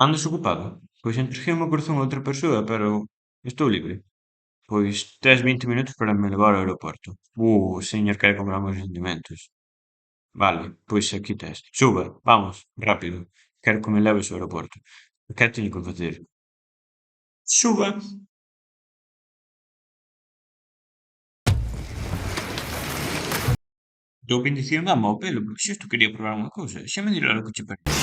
Andas ocupado? Pois entreguei o meu corazón a outra persoa, pero estou libre. Pois tes 20 minutos para me levar ao aeroporto. O señor quere comprar meus sentimentos. Vale, pois aquí tes. Suba, vamos, rápido. Quero que me leves ao aeroporto. Que teño que facer? Suba! Dou bendición dame ao pelo, porque xusto quería probar unha cousa. Xa me dirá o que che parece.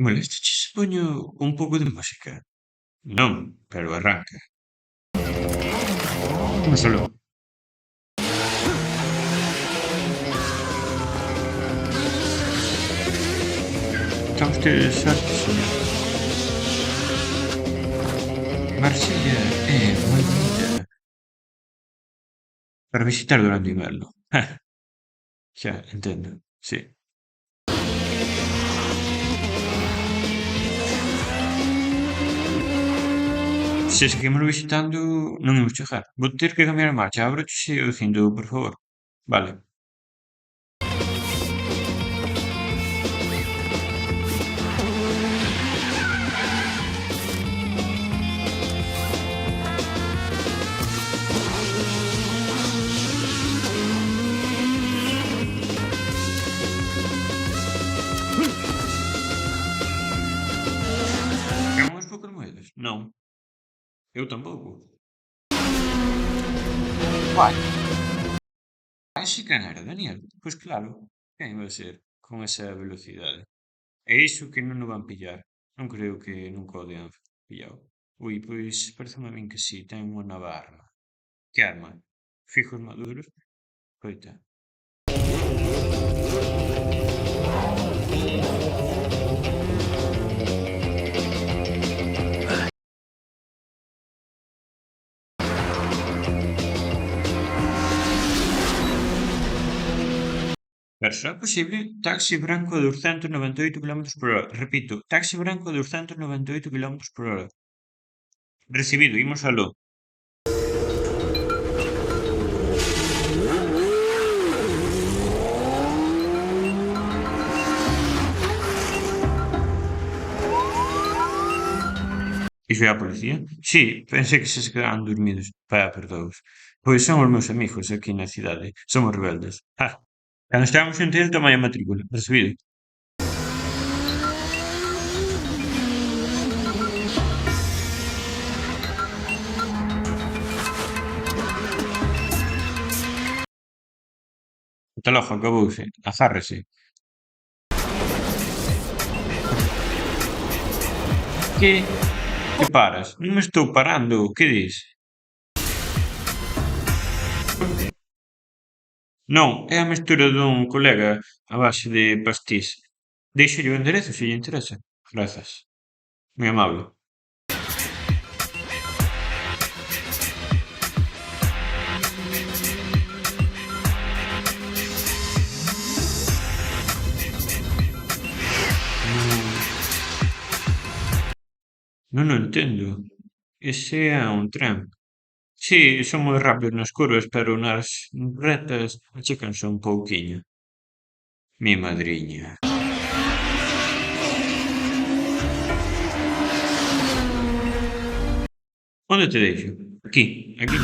Moléstache se poño un pouco de música? Non, pero arranca. Solo. Está usted de sorte, señor. Marsella é moi bonita para visitar durante o inverno. Xa, entendo, sí. Se seguimos visitando, non imos chegar. Vou ter que cambiar a marcha. Ábroche o cinto, por favor. Vale. É unhas poucas moedas? Non. Eu tampouco. Vai. Ese quen era, Daniel? Pois claro, quen iba a ser con esa velocidade? É iso que non o van pillar. Non creo que nunca o dean pillado. Ui, pois pareceme a min que si, ten unha nova arma. Que arma? Figos maduros? Coita. Pero será posible? Taxi branco a 298 km/h. Repito, taxi branco a 298 km/h. Recibido, imos aló. Iso é a policía? Si, pensei que se quedaran dormidos. Vaya perdoos. Pois son os meus amigos aquí na cidade. Somos rebeldes. Cando esteamos en Telde, tomai a matrícula. Recibido. Ata logo, acabouse. Agárrese. Que? Que paras? Non me estou parando. Que dis? Non, é a mestura dun colega a base de pastís. Déixolle o enderezo se lle interesa. Grazas. Moi amable. Non o entendo. Ese é un tren. Si, son moi rápidos nas curvas, pero nas rectas achécanse un pouquiño. Mi madriña. Onde te deixo? Aquí, aquí.